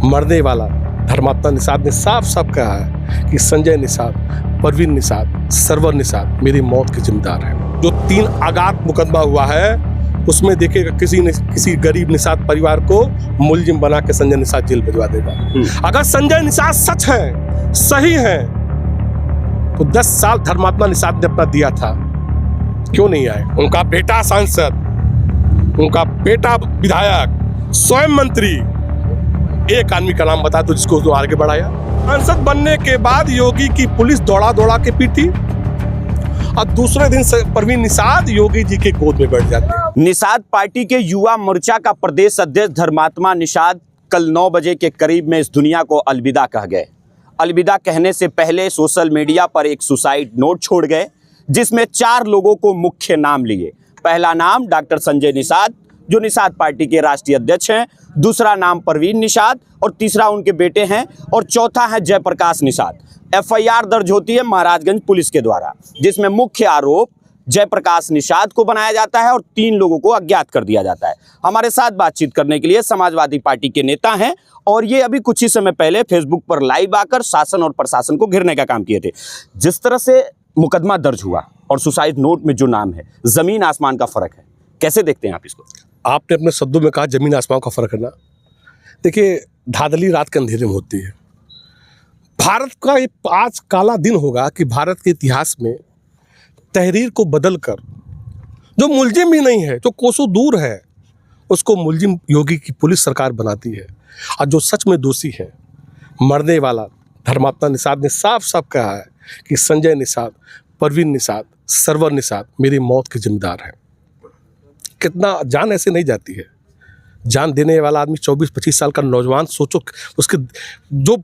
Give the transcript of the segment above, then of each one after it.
मरने वाला धर्मात्मा निषाद ने साफ साफ कहा है कि संजय निषाद, परवीन निषाद, सरवर निषाद मेरी मौत के जिम्मेदार है। जो 3 आघात मुकदमा हुआ है उसमें देखिएगा किसी गरीब निषाद परिवार को मुलजिम बना के संजय निषाद जेल भिजवा देगा। अगर संजय निषाद सच है, सही है, तो 10 साल धर्मात्मा निषाद ने अपना दिया था, क्यों नहीं आए? उनका बेटा सांसद, उनका बेटा विधायक, स्वयं मंत्री, एक आदमी का नाम बता दो जिसको तो आगे बढ़ाया। सांसद बनने के बाद योगी की पुलिस दौड़ा दौड़ा के पीटी और दूसरे दिन परवीन निषाद योगी जी के गोद में बैठ जाते। निषाद पार्टी के युवा मोर्चा का प्रदेश अध्यक्ष धर्मात्मा निषाद कल 9 बजे के करीब में इस दुनिया को अलविदा कह गए। अलविदा कहने से पहले सोशल मीडिया पर एक सुसाइड नोट छोड़ गए जिसमें 4 लोगों को मुख्य नाम लिए। पहला नाम डॉक्टर संजय निषाद जो निषाद पार्टी के राष्ट्रीय अध्यक्ष हैं, दूसरा नाम परवीन निषाद और तीसरा उनके बेटे हैं और चौथा है जयप्रकाश निषाद। एफआईआर दर्ज होती है महाराजगंज पुलिस के द्वारा जिसमें मुख्य आरोप जयप्रकाश निषाद को बनाया जाता है और 3 लोगों को अज्ञात कर दिया जाता है। हमारे साथ बातचीत करने के लिए समाजवादी पार्टी के नेता हैं और ये अभी कुछ ही समय पहले फेसबुक पर लाइव आकर शासन और प्रशासन को घेरने का काम किए थे। जिस तरह से मुकदमा दर्ज हुआ और सुसाइड नोट में जो नाम है, जमीन आसमान का फर्क है, कैसे देखते हैं आप इसको? आपने अपने शब्दों में कहा जमीन आसमान का फर्क है ना। देखिए, धांधली रात के अंधेरे में होती है। भारत का ये आज काला दिन होगा कि भारत के इतिहास में तहरीर को बदलकर जो मुलजिम भी नहीं है, जो कोसों दूर है, उसको मुलजिम योगी की पुलिस सरकार बनाती है। और जो सच में दोषी है, मरने वाला धर्मात्मा निषाद ने साफ साफ कहा है कि संजय निषाद, परवीन निषाद, सरवर निषाद मेरी मौत के जिम्मेदार है। कितना जान ऐसे नहीं जाती है। जान देने वाला आदमी 24-25 साल का नौजवान, सोचो उसके जो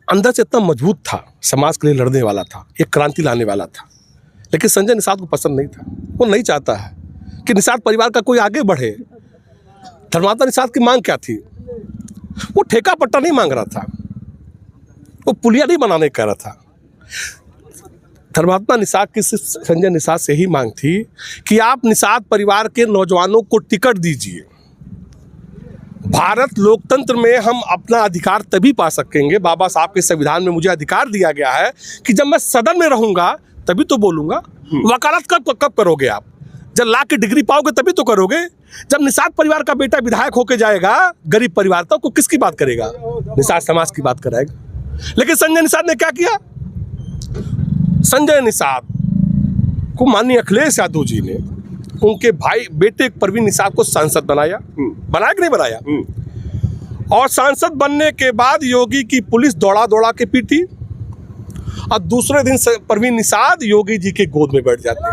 अंदर से इतना मजबूत था, समाज के लिए लड़ने वाला था, एक क्रांति लाने वाला था। लेकिन संजय निषाद को पसंद नहीं था। वो नहीं चाहता है कि निषाद परिवार का कोई आगे बढ़े। धर्मात्मा निषाद की मांग क्या थी? वो ठेका पट्टा नहीं मांग रहा था, वो पुलिया नहीं बनाने कह रहा था। धर्मात्मा निषाद की संजय निषाद से ही मांग थी कि आप निषाद परिवार के नौजवानों को टिकट दीजिए। भारत लोकतंत्र में हम अपना अधिकार तभी पा सकेंगे, बाबा साहब के संविधान में मुझे अधिकार दिया गया है कि जब मैं सदन में रहूंगा तभी तो बोलूंगा। वकालत कब करोगे आप? जब ला की डिग्री पाओगे तभी तो करोगे। जब निषाद परिवार का बेटा विधायक होके जाएगा, गरीब परिवार, तो आपको किसकी बात करेगा? निषाद समाज की बात कराएगा। लेकिन संजय निषाद ने क्या किया? संजय निषाद को माननीय अखिलेश यादव जी ने उनके भाई बेटे परवीन निषाद को सांसद बनाया कि नहीं बनाया? और सांसद बनने के बाद योगी की पुलिस दौड़ा दौड़ा के पीटी और दूसरे दिन परवीन निषाद योगी जी के गोद में बैठ जाते हैं।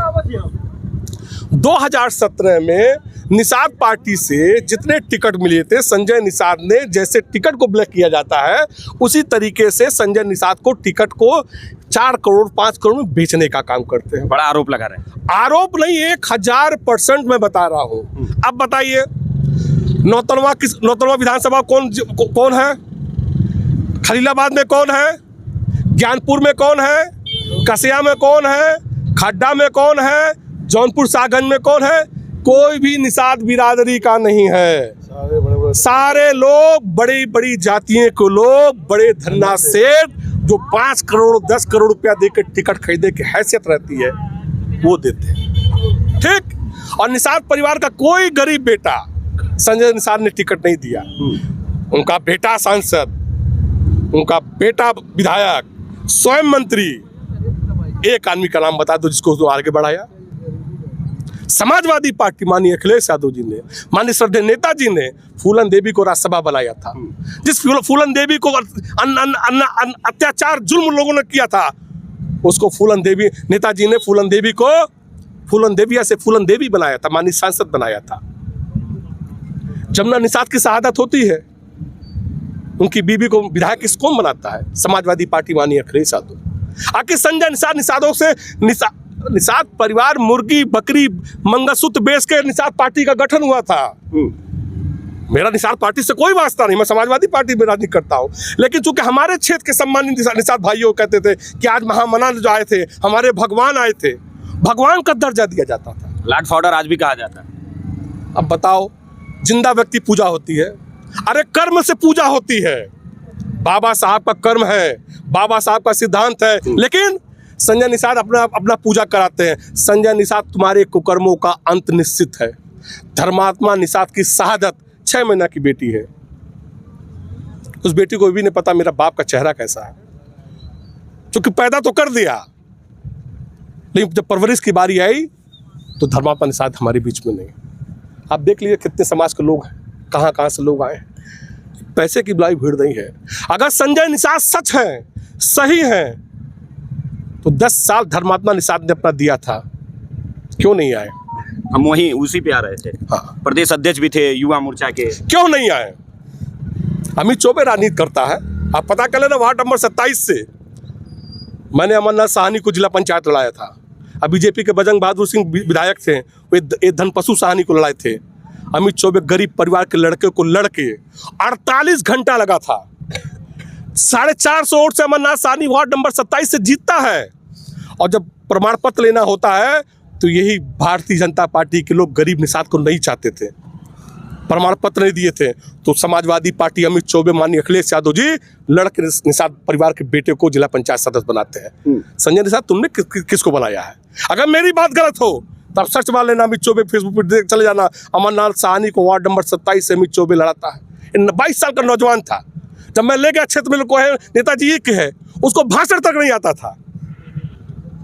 2017 में निषाद पार्टी से जितने टिकट मिले थे, संजय निषाद ने जैसे टिकट को ब्लैक किया जाता है उसी तरीके से संजय निषाद को टिकट को 4 करोड़ 5 करोड़ में बेचने का काम करते हैं। बड़ा आरोप लगा रहे हैं। आरोप नहीं, 1000% मैं बता रहा हूँ। अब बताइए, नौतनवा विधानसभा कौन है? खलीलाबाद में कौन है? ज्ञानपुर में कौन है? कसिया में कौन है? खड्डा में कौन है? जौनपुर सागंज में कौन है? कोई भी निषाद बिरादरी का नहीं है। सारे लोग बड़ी बड़ी जातियों के लोग, बड़े धन्ना सेठ जो 5 करोड़ 10 करोड़ रुपया देकर टिकट खरीदने की हैसियत रहती है वो देते हैं, ठीक। और निषाद परिवार का कोई गरीब बेटा संजय निषाद ने टिकट नहीं दिया। उनका बेटा सांसद, उनका बेटा विधायक, स्वयं मंत्री, एक आदमी का नाम बता दो जिसको तो आगे बढ़ाया। समाजवादी पार्टी माननीय अखिलेश यादव जी ने, माननीय श्रद्धेय नेताजी ने फूलन देवी को राज्यसभा बनाया था। जिस फूलन देवी को अत्याचार जुल्म लोगों ने किया था, उसको नेताजी ने फूलन देवी बनाया था, माननीय सांसद बनाया था। जमुना निषाद की शहादत होती है, उनकी बीबी को विधायक कौन बनाता है? समाजवादी पार्टी माननीय अखिलेश यादव। आखिर संजय निषादों से निषाद परिवार मुर्गी बकरी मंगलसूत्र बेच के निषाद पार्टी का गठन हुआ था। मेरा निषाद पार्टी से कोई वास्ता नहीं, मैं समाजवादी पार्टी में राजनीति करता हूँ। लेकिन चूंकि हमारे क्षेत्र के सम्मानित निषाद भाइयों कहते थे कि आज महामना जो आए थे, हमारे भगवान आए थे, भगवान का दर्जा दिया जाता था। लॉर्ड फाउडर आज भी कहा जाता है। अब बताओ, जिंदा व्यक्ति पूजा होती है, अरे कर्म से पूजा होती है, बाबा साहब का कर्म है, बाबा साहब का सिद्धांत है, लेकिन संजय निषाद अपना पूजा कराते हैं। संजय निषाद, तुम्हारे कुकर्मों का अंत निश्चित है। धर्मात्मा निषाद की शहादत 6 महीना की बेटी है। उस बेटी को भी नहीं पता मेरा बाप का चेहरा कैसा है, क्योंकि पैदा तो कर दिया, लेकिन जब परवरिश की बारी आई तो धर्मात्मा निषाद हमारे बीच में नहीं। आप देख लीजिए कितने समाज के लोग हैं, कहाँ कहाँ से लोग आए। पैसे की बुलाई भीड़ नहीं है। अगर संजय निषाद सच हैं, सही हैं, तो 10 साल धर्मात्मा निषाद ने अपना दिया था, क्यों नहीं आए? हम वहीं उसी पे आ रहे थे। हाँ, प्रदेश अध्यक्ष भी थे युवा मोर्चा के, क्यों नहीं आए? अमित चौबे राजनीति करता है, आप पता कर लेना। वार्ड नंबर 27 से मैंने अमरनाथ साहनी को जिला पंचायत लड़ाया था। अब बीजेपी के बजरंग बहादुर सिंह विधायक थे, वे धनपशु साहनी को लड़ाए थे। अमित चौबे गरीब परिवार के लड़के को लड़के 48 घंटा लगा था। 450 वोट से अमरनाथ साहनी वार्ड नंबर 27 से जीतता है। और जब प्रमाण पत्र लेना होता है तो यही भारतीय जनता पार्टी के लोग गरीब निषाद को नहीं चाहते थे, प्रमाण पत्र नहीं दिए थे, तो समाजवादी पार्टी अमित चौबे, माननीय अखिलेश यादव जी लड़के निषाद परिवार के बेटे को जिला पंचायत सदस्य बनाते हैं। संजय निषाद, तुमने किसको बनाया है? अगर मेरी बात गलत हो तब सर्च मार लेना, अमित चौबे फेसबुक पर देख चले जाना। अमरनाथ साहनी को वार्ड नंबर 27 से अमित चौबे लड़ाता है। 22 साल का नौजवान था। जब मैं ले गया क्षेत्र में, को है नेताजी एक है, उसको भाषण तक नहीं आता था।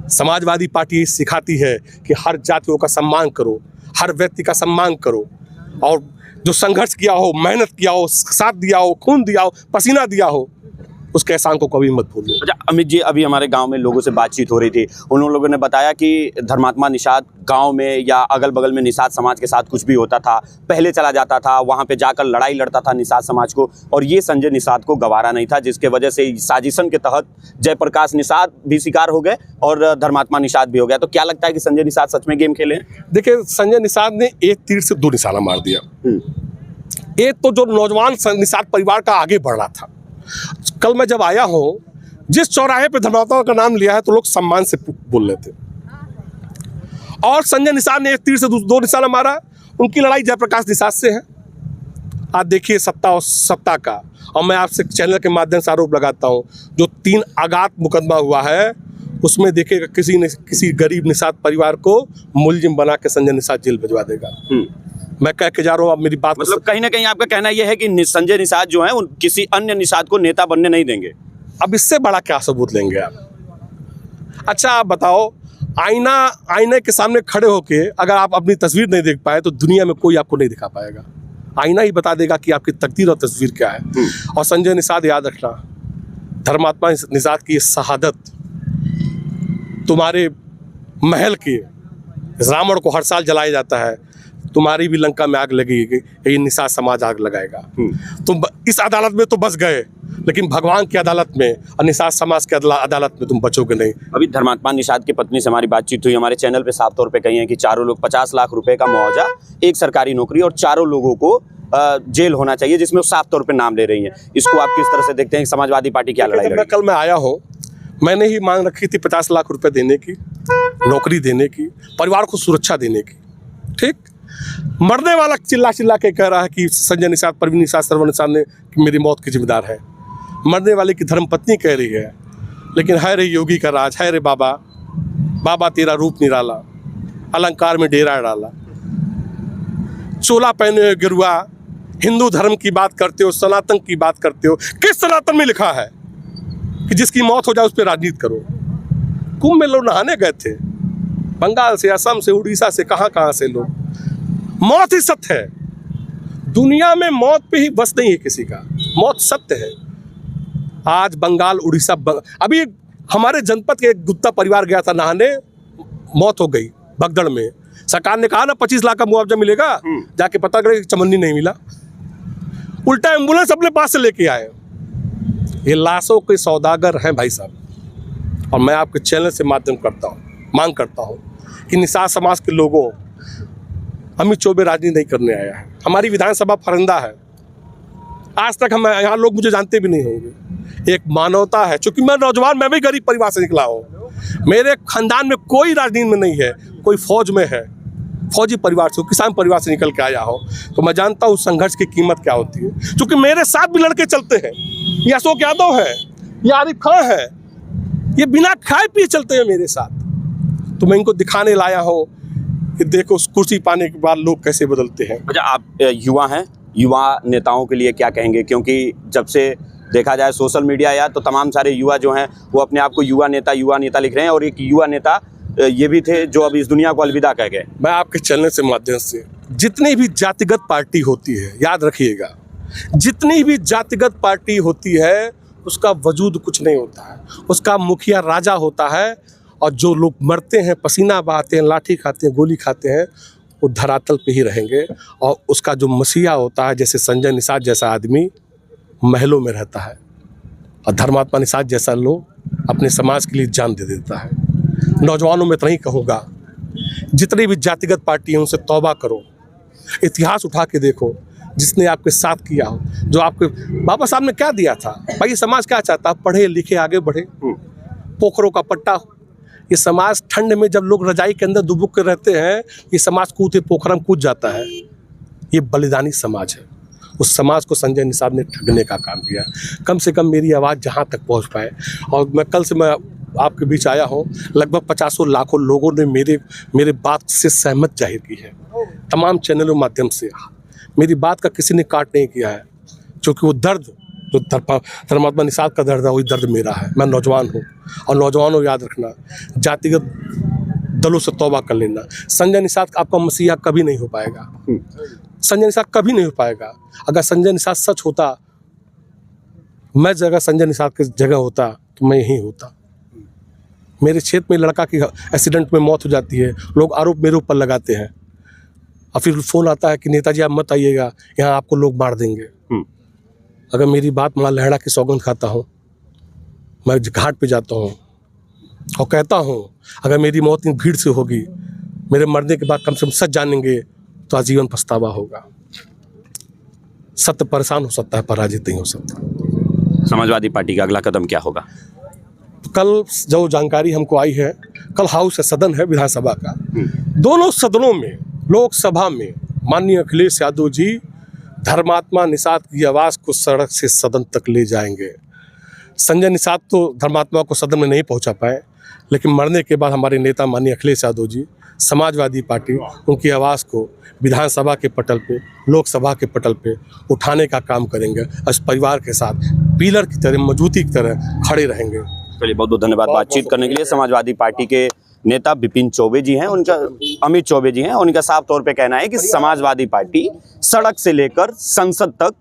समाजवादी पार्टी सिखाती है कि हर जातियों का सम्मान करो, हर व्यक्ति का सम्मान करो, और जो संघर्ष किया हो, मेहनत किया हो, साथ दिया हो, खून दिया हो, पसीना दिया हो, उसके एहसान को कभी मत भूलो। अच्छा अमित जी, अभी हमारे गांव में लोगों से बातचीत हो रही थी, उन लोगों ने बताया कि धर्मात्मा निषाद गांव में या अगल बगल में निषाद समाज के साथ कुछ भी होता था, पहले चला जाता था, वहां पे जाकर लड़ाई लड़ता था निषाद समाज को, और ये संजय निषाद को गवारा नहीं था, जिसके वजह से साजिशन के तहत जयप्रकाश निषाद भी शिकार हो गए और धर्मात्मा निषाद भी हो गया। तो क्या लगता है कि संजय निषाद सच में गेम खेले? देखिए, संजय निषाद ने एक तीर से 2 निशाना मार दिया। एक तो जो नौजवान निषाद परिवार का आगे बढ़ रहा था। कल मैं जब आया हूं, जिस चौराहे पे धर्मात्मा का नाम लिया है तो लोग सम्मान से बोल रहे थे, और संजय निषाद ने एक तीर से 2 निशाना मारा। उनकी लड़ाई जयप्रकाश निषाद से है। आज देखिए सत्ता और सत्ता का, और मैं आपसे चैनल के माध्यम से आरोप लगाता हूं, जो 3 आघात मुकदमा हुआ है उसमें देखिएगा किसी गरीब निषाद परिवार को मुलजिम बना के संजय निषाद जेल भिजवा देगा। मैं कह के जा रहा हूँ, आप मेरी बात मतलब कहीं ना कहीं आपका कहना यह है कि संजय निषाद जो है किसी अन्य निषाद को नेता बनने नहीं देंगे। अब इससे बड़ा क्या सबूत लेंगे आप? अच्छा आप बताओ, आईने के सामने खड़े होके अगर आप अपनी तस्वीर नहीं देख पाए तो दुनिया में कोई आपको नहीं दिखा पाएगा। आईना ही बता देगा कि आपकी तकदीर और तस्वीर क्या है। और संजय निषाद, याद रखना, धर्मात्मा निषाद की शहादत तुम्हारे महल के रावण को हर साल जलाया जाता है, तुम्हारी भी लंका में आग लगेगी, ये निषाद समाज आग लगाएगा। तुम इस अदालत में तो बच गए, लेकिन भगवान की अदालत में और निषाद समाज की अदालत में तुम बचोगे नहीं। अभी धर्मात्मा निषाद की पत्नी से हमारी बातचीत हुई, हमारे चैनल पे साफ तौर पे कही है कि चारों लोग 50 लाख रुपए का मुआवजा, एक सरकारी नौकरी और चारों लोगों को जेल होना चाहिए, जिसमें वो साफ तौर पे नाम ले रही हैं। इसको आप किस तरह से देखते हैं? समाजवादी पार्टी क्या लड़ाई लड़ी? कल मैं आया हूँ, मैंने ही मांग रखी थी 50 लाख रुपए देने की, नौकरी देने की, परिवार को सुरक्षा देने की। ठीक, मरने वाला चिल्ला चिल्ला के कह रहा है कि संजय निषाद, परवीन निषाद, श्रवण निषाद ने मेरी मौत की जिम्मेदार है। मरने वाले की धर्मपत्नी कह रही है, लेकिन है रे योगी का राज, है रे बाबा, बाबा तेरा रूप निराला, अलंकार में डेरा डाला, चोला पहने हुए गिरुआ, हिंदू धर्म की बात करते हो, सनातन की बात करते हो। किस सनातन में लिखा है कि जिसकी मौत हो जाए उस पर राजनीति करो? कुंभ में लोग नहाने गए थे, बंगाल से, असम से, उड़ीसा से, कहाँ से लोग। मौत ही सत्य है। दुनिया में मौत पे ही बस नहीं है किसी का, मौत सत्य है। आज बंगाल, उड़ीसा, अभी हमारे जनपद के एक गुप्ता परिवार गया था नहाने, मौत हो गई भगदड़ में। सरकार ने कहा ना 25 लाख का मुआवजा मिलेगा, जाके पता करे चमन्नी नहीं मिला, उल्टा एम्बुलेंस अपने पास से लेके आए। ये लाशों के सौदागर हैं भाई साहब। और मैं आपके चैनल से माध्यम करता हूँ, मांग करता हूँ कि निषाद समाज के लोगों, अमित चौबे राजनीति नहीं करने आया है। हमारी विधानसभा फरंदा है, आज तक हम यहाँ लोग मुझे जानते भी नहीं होंगे। एक मानवता है, चूंकि मैं नौजवान, मैं भी गरीब परिवार से निकला हूँ, मेरे खानदान में कोई राजनीति में नहीं है, कोई फौज में है, फौजी परिवार से हो, किसान परिवार से निकल के आया हो, तो मैं जानता हूँ संघर्ष की कीमत क्या होती है। क्योंकि मेरे साथ भी लड़के चलते हैं, ये अशोक यादव है, ये आरिफ खान है, ये बिना खाए पिए चलते हैं मेरे साथ। तो मैं इनको दिखाने लाया हूँ कि देखो उस कुर्सी पाने के बाद लोग कैसे बदलते हैं। अच्छा, आप युवा हैं, युवा नेताओं के लिए क्या कहेंगे? क्योंकि जब से देखा जाए सोशल मीडिया या तो तमाम सारे युवा जो हैं वो अपने आप को युवा नेता लिख रहे हैं, और एक युवा नेता ये भी थे जो अब इस दुनिया को अलविदा कह गए। मैं आपके चैनल से माध्यम से, जितनी भी जातिगत पार्टी होती है, याद रखिएगा, जितनी भी जातिगत पार्टी होती है उसका वजूद कुछ नहीं होता है, उसका मुखिया राजा होता है, और जो लोग मरते हैं, पसीना बहाते हैं, लाठी खाते हैं, गोली खाते हैं, वो धरातल पे ही रहेंगे। और उसका जो मसीहा होता है, जैसे संजय निषाद जैसा आदमी महलों में रहता है, और धर्मात्मा निषाद जैसा लोग अपने समाज के लिए जान दे देता है। नौजवानों में इतना ही कहूँगा, जितनी भी जातिगत पार्टी है उनसे तौबा करो, इतिहास उठा के देखो, जिसने आपके साथ किया हो, जो आपके बाबा साहब ने क्या दिया था। भाई समाज क्या चाहता है? पढ़े लिखे आगे बढ़े, पोखरों का पट्टा हो। ये समाज ठंड में जब लोग रजाई के अंदर दुबुक के रहते हैं, ये समाज कूदे पोखरा में कूद जाता है। ये बलिदानी समाज है। उस समाज को संजय निषाद ने ठगने का काम किया। कम से कम मेरी आवाज़ जहाँ तक पहुँच पाए, और मैं कल से मैं आपके बीच आया हूँ, लगभग 50 लाखों लोगों ने मेरे बात से सहमत जाहिर की है। तमाम चैनलों के माध्यम से मेरी बात का किसी ने काट नहीं किया है, क्योंकि वो दर्द जो धर्मात्मा निषाद का दर्द है वही दर्द मेरा है। मैं नौजवान हूँ, और नौजवानों याद रखना, जातिगत दलों से तौबा कर लेना। संजय निषाद आपका मसीहा कभी नहीं हो पाएगा, संजय निषाद कभी नहीं हो पाएगा। अगर संजय निषाद सच होता, मैं जगह संजय निषाद की जगह होता तो मैं यहीं होता। मेरे क्षेत्र में लड़का की एक्सीडेंट में मौत हो जाती है, लोग आरोप मेरे ऊपर लगाते हैं, और फिर फ़ोन आता है कि नेताजी आप मत आइएगा, यहाँ आपको लोग मार देंगे। अगर मेरी बात माँ लहड़ा की सौगंध खाता हूँ, मैं घाट पे जाता हूँ और कहता हूँ अगर मेरी मौत इन भीड़ से होगी, मेरे मरने के बाद कम से कम सच जानेंगे तो आजीवन पछतावा होगा। सत्य परेशान हो सकता है, पराजित नहीं हो सकता। समाजवादी पार्टी का अगला कदम क्या होगा? कल जो जानकारी हमको आई है, कल हाउस है, सदन है विधानसभा का, दोनों सदनों में, लोकसभा में माननीय अखिलेश यादव जी धर्मात्मा निषाद की आवाज़ को सड़क से सदन तक ले जाएंगे। संजय निषाद तो धर्मात्मा को सदन में नहीं पहुंचा पाए, लेकिन मरने के बाद हमारे नेता माननीय अखिलेश यादव जी, समाजवादी पार्टी उनकी आवाज़ को विधानसभा के पटल पे, लोकसभा के पटल पे उठाने का काम करेंगे। इस परिवार के साथ पिलर की तरह, मजबूती की तरह खड़े रहेंगे। चलिए, बहुत बहुत धन्यवाद बातचीत करने के लिए। समाजवादी पार्टी के नेता बिपिन चौबे जी हैं, उनका अमित चौबे जी हैं, उनका साफ तौर पे कहना है कि समाजवादी पार्टी सड़क से लेकर संसद तक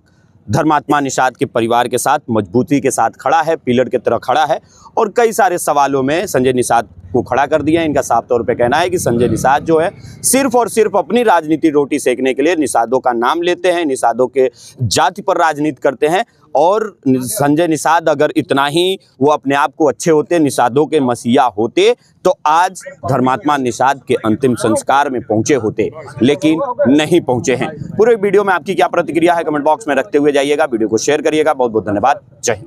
धर्मात्मा निषाद के परिवार के साथ मजबूती के साथ खड़ा है, पिलर की तरह खड़ा है, और कई सारे सवालों में संजय निषाद को खड़ा कर दिया है। इनका साफ तौर पे कहना है कि संजय निषाद जो है सिर्फ और सिर्फ अपनी राजनीति रोटी सेकने के लिए निषादों का नाम लेते हैं, निषादों के जाति पर राजनीति करते हैं। और संजय निषाद अगर इतना ही वो अपने आप को अच्छे होते, निषादों के मसीहा होते, तो आज धर्मात्मा निषाद के अंतिम संस्कार में पहुंचे होते, लेकिन नहीं पहुंचे हैं। पूरे वीडियो में आपकी क्या प्रतिक्रिया है कमेंट बॉक्स में रखते हुए जाइएगा, वीडियो को शेयर करिएगा। बहुत बहुत धन्यवाद। जय हिंद।